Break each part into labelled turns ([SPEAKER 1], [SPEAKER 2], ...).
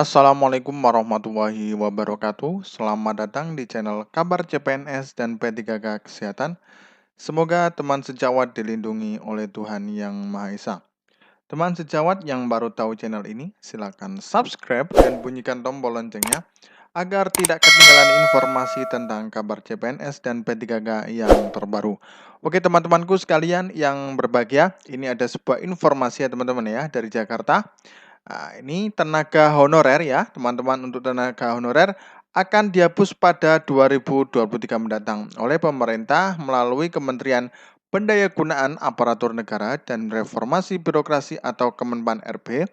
[SPEAKER 1] Assalamualaikum warahmatullahi wabarakatuh. Selamat datang di channel Kabar CPNS dan P3K Kesehatan. Semoga teman sejawat dilindungi oleh Tuhan Yang Maha Esa. Teman sejawat yang baru tahu channel ini, silakan subscribe dan bunyikan tombol loncengnya agar tidak ketinggalan informasi tentang kabar CPNS dan P3K yang terbaru. Oke teman-temanku sekalian yang berbahagia, ini ada sebuah informasi ya teman-teman ya dari Jakarta. Nah, ini tenaga honorer ya, teman-teman, untuk tenaga honorer akan dihapus pada 2023 mendatang oleh pemerintah melalui Kementerian Pendayagunaan Aparatur Negara dan Reformasi Birokrasi atau Kemenpan RB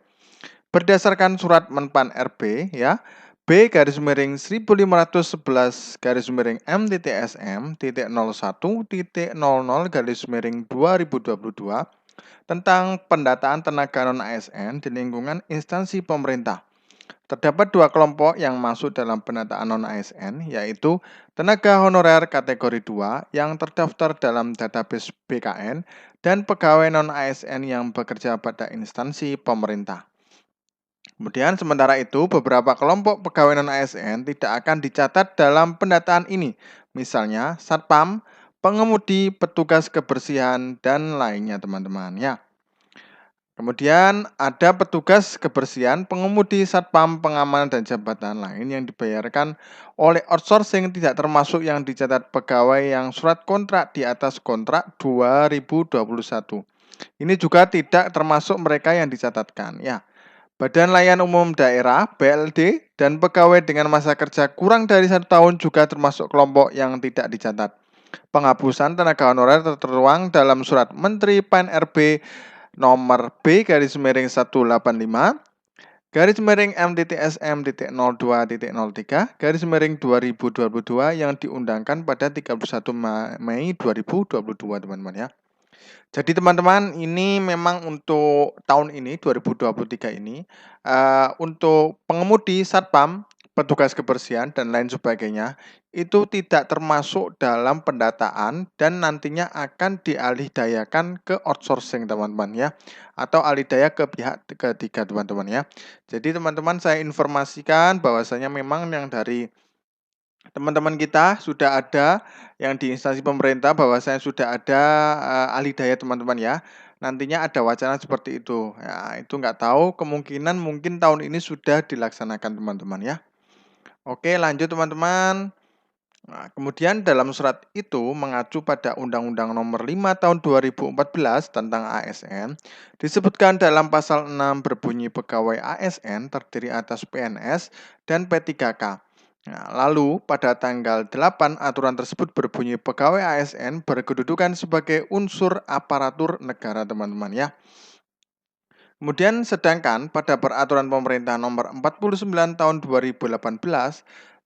[SPEAKER 1] berdasarkan surat Menpan RB ya B garis miring 1511 garis miring MTTSM titik 01 titik 00 garis miring 2022 tentang pendataan tenaga non-ASN di lingkungan instansi pemerintah. Terdapat dua kelompok yang masuk dalam pendataan non-ASN, yaitu tenaga honorer kategori 2 yang terdaftar dalam database BKN dan pegawai non-ASN yang bekerja pada instansi pemerintah. Kemudian sementara itu, beberapa kelompok pegawai non-ASN tidak akan dicatat dalam pendataan ini, misalnya satpam, pengemudi, petugas kebersihan, dan lainnya teman-teman ya. Kemudian ada petugas kebersihan, pengemudi, satpam, pengamanan, dan jabatan lain yang dibayarkan oleh outsourcing tidak termasuk yang dicatat pegawai yang surat kontrak di atas kontrak 2021. Ini juga tidak termasuk mereka yang dicatatkan ya. Badan Layanan Umum Daerah (BLD) dan pegawai dengan masa kerja kurang dari 1 tahun juga termasuk kelompok yang tidak dicatat. Penghapusan tenaga honorer tertuang dalam surat Menteri PAN-RB nomor B garis miring 185 garis miring MTTSM.02.03 garis miring 2022 yang diundangkan pada 31 Mei 2022 teman-teman ya. Jadi teman-teman, ini memang untuk tahun ini 2023 ini untuk pengemudi satpam, petugas kebersihan dan lain sebagainya itu tidak termasuk dalam pendataan dan nantinya akan dialihdayakan ke outsourcing teman-teman ya, atau alih daya ke pihak ketiga teman-teman ya. Jadi teman-teman, saya informasikan bahwasanya memang yang dari teman-teman kita sudah ada yang di instansi pemerintah, bahwasanya sudah ada alih daya teman-teman ya. Nantinya ada wacana seperti itu. Ya, itu nggak tahu, kemungkinan mungkin tahun ini sudah dilaksanakan teman-teman ya. Oke, lanjut teman-teman. Nah, kemudian dalam surat itu mengacu pada Undang-Undang Nomor 5 Tahun 2014 tentang ASN, disebutkan dalam pasal 6 berbunyi pegawai ASN terdiri atas PNS dan P3K. Nah, lalu pada tanggal 8 aturan tersebut berbunyi pegawai ASN berkedudukan sebagai unsur aparatur negara teman-teman ya. Kemudian sedangkan pada peraturan pemerintah nomor 49 tahun 2018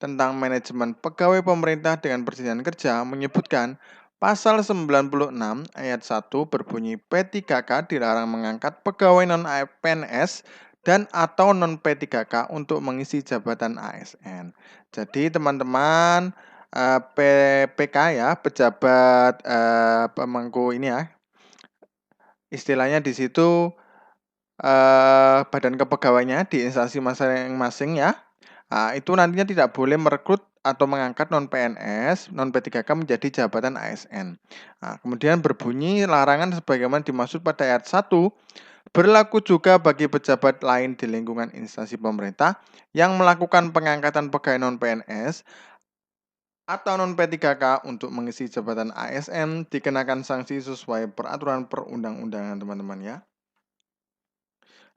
[SPEAKER 1] tentang manajemen pegawai pemerintah dengan perjanjian kerja menyebutkan pasal 96 ayat 1 berbunyi P3K dilarang mengangkat pegawai non-PNS dan atau non-P3K untuk mengisi jabatan ASN. Jadi teman-teman, PPK ya, pejabat pemangku ini ya, istilahnya di situ badan kepegawaiannya di instansi masing-masing ya, itu nantinya tidak boleh merekrut atau mengangkat non-PNS, non-P3K menjadi jabatan ASN. Nah, kemudian berbunyi larangan sebagaimana dimaksud pada ayat 1 berlaku juga bagi pejabat lain di lingkungan instansi pemerintah yang melakukan pengangkatan pegawai non-PNS atau non-P3K untuk mengisi jabatan ASN dikenakan sanksi sesuai peraturan perundang-undangan teman-teman ya.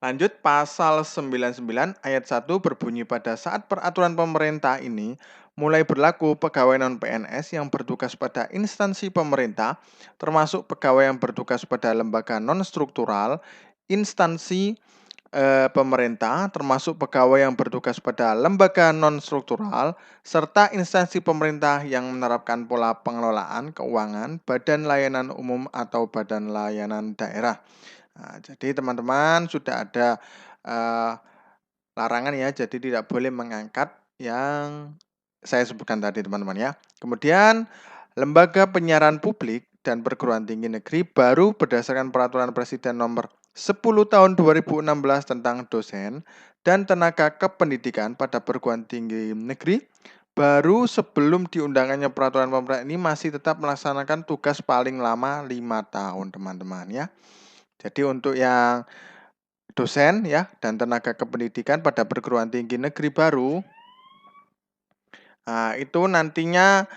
[SPEAKER 1] Lanjut, pasal 99 ayat 1 berbunyi pada saat peraturan pemerintah ini mulai berlaku, pegawai non-PNS yang bertugas pada instansi pemerintah, termasuk pegawai yang bertugas pada lembaga non-struktural, instansi pemerintah, termasuk pegawai yang bertugas pada lembaga non-struktural, serta instansi pemerintah yang menerapkan pola pengelolaan keuangan, badan layanan umum atau badan layanan daerah. Nah, jadi teman-teman sudah ada larangan ya, jadi tidak boleh mengangkat yang saya sebutkan tadi teman-teman ya. Kemudian lembaga penyiaran publik dan perguruan tinggi negeri baru berdasarkan peraturan Presiden nomor 10 tahun 2016 tentang dosen dan tenaga kependidikan pada perguruan tinggi negeri, baru sebelum diundangkannya peraturan pemerintah ini masih tetap melaksanakan tugas paling lama 5 tahun, teman-teman ya. Jadi untuk yang dosen ya dan tenaga kependidikan pada perguruan tinggi negeri baru, itu nantinya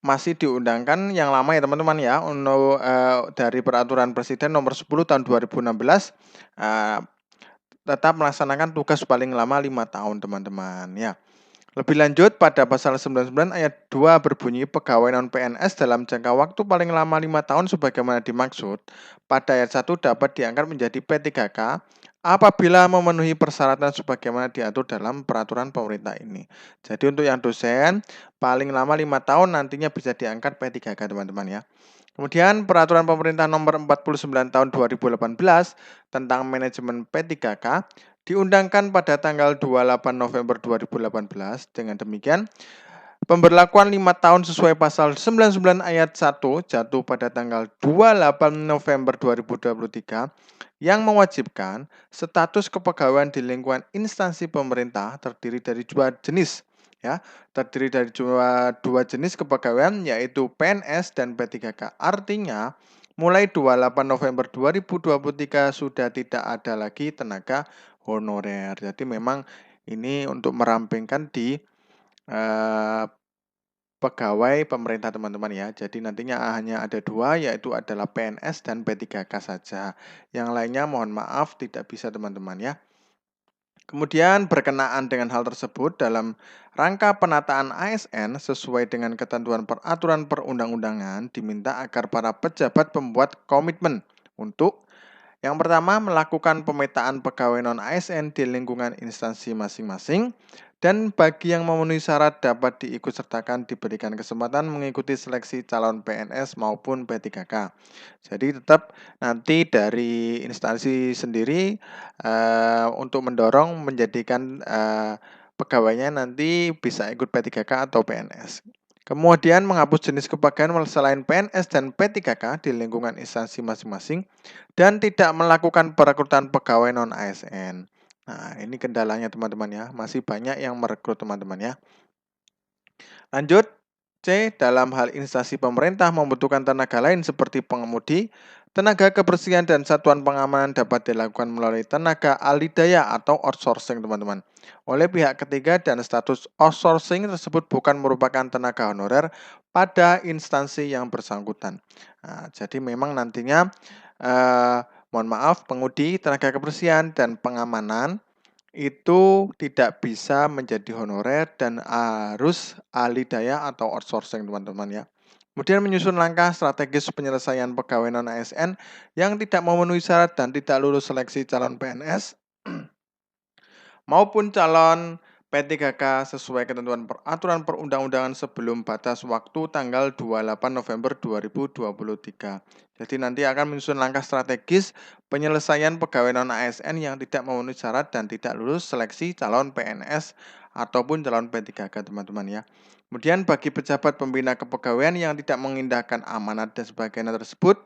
[SPEAKER 1] masih diundangkan yang lama ya teman-teman ya, untuk dari peraturan presiden nomor 10 tahun 2016 tetap melaksanakan tugas paling lama 5 tahun teman-teman ya. Lebih lanjut pada pasal 99 ayat 2 berbunyi pegawai non-PNS dalam jangka waktu paling lama 5 tahun sebagaimana dimaksud pada ayat 1 dapat diangkat menjadi P3K apabila memenuhi persyaratan sebagaimana diatur dalam peraturan pemerintah ini. Jadi untuk yang dosen paling lama 5 tahun nantinya bisa diangkat P3K teman-teman ya. Kemudian peraturan pemerintah nomor 49 tahun 2018 tentang manajemen P3K diundangkan pada tanggal 28 November 2018. Dengan demikian, pemberlakuan 5 tahun sesuai pasal 99 ayat 1 jatuh pada tanggal 28 November 2023 yang mewajibkan status kepegawaian di lingkungan instansi pemerintah terdiri dari dua jenis. Ya, terdiri dari dua jenis kepegawaian yaitu PNS dan P3K. Artinya, mulai 28 November 2023 sudah tidak ada lagi tenaga honorer. Jadi memang ini untuk merampingkan di pegawai pemerintah teman-teman ya. Jadi nantinya hanya ada dua yaitu adalah PNS dan P3K saja. Yang lainnya mohon maaf tidak bisa teman-teman ya. Kemudian berkenaan dengan hal tersebut dalam rangka penataan ASN sesuai dengan ketentuan peraturan perundang-undangan diminta agar para pejabat membuat komitmen untuk yang pertama, melakukan pemetaan pegawai non-ASN di lingkungan instansi masing-masing dan bagi yang memenuhi syarat dapat diikutsertakan diberikan kesempatan mengikuti seleksi calon PNS maupun P3K. Jadi tetap nanti dari instansi sendiri untuk mendorong menjadikan pegawainya nanti bisa ikut P3K atau PNS. Kemudian menghapus jenis kepegawaian selain PNS dan P3K di lingkungan instansi masing-masing dan tidak melakukan perekrutan pegawai non-ASN. Nah, ini kendalanya teman-teman ya, masih banyak yang merekrut teman-teman ya. Lanjut, C. Dalam hal instansi pemerintah membutuhkan tenaga lain seperti pengemudi, tenaga kebersihan dan satuan pengamanan dapat dilakukan melalui tenaga ahli daya atau outsourcing teman-teman. Oleh pihak ketiga dan status outsourcing tersebut bukan merupakan tenaga honorer pada instansi yang bersangkutan. Nah, jadi memang nantinya mohon maaf, pengemudi, tenaga kebersihan dan pengamanan itu tidak bisa menjadi honorer dan harus ahli daya atau outsourcing teman-teman ya. Kemudian menyusun langkah strategis penyelesaian pegawai non-ASN yang tidak memenuhi syarat dan tidak lulus seleksi calon PNS maupun calon P3K sesuai ketentuan peraturan perundang-undangan sebelum batas waktu tanggal 28 November 2023. Jadi nanti akan menyusun langkah strategis penyelesaian pegawai non-ASN yang tidak memenuhi syarat dan tidak lulus seleksi calon PNS ataupun calon P3K teman-teman ya. Kemudian bagi pejabat pembina kepegawaian yang tidak mengindahkan amanat dan sebagainya tersebut,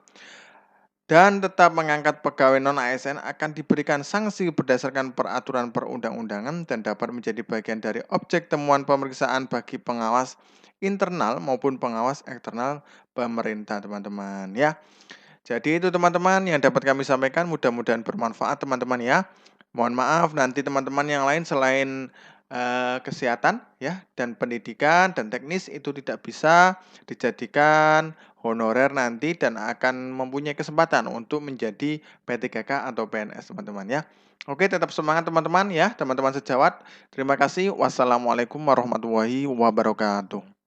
[SPEAKER 1] dan tetap mengangkat pegawai non-ASN akan diberikan sanksi berdasarkan peraturan perundang-undangan dan dapat menjadi bagian dari objek temuan pemeriksaan bagi pengawas internal maupun pengawas eksternal pemerintah teman-teman ya. Jadi itu teman-teman yang dapat kami sampaikan, mudah-mudahan bermanfaat teman-teman ya. Mohon maaf nanti teman-teman yang lain selain kesehatan ya dan pendidikan dan teknis itu tidak bisa dijadikan honorer nanti dan akan mempunyai kesempatan untuk menjadi P3K atau PNS teman-teman ya. Oke, tetap semangat teman-teman ya, teman-teman sejawat. Terima kasih. Wassalamualaikum warahmatullahi wabarakatuh.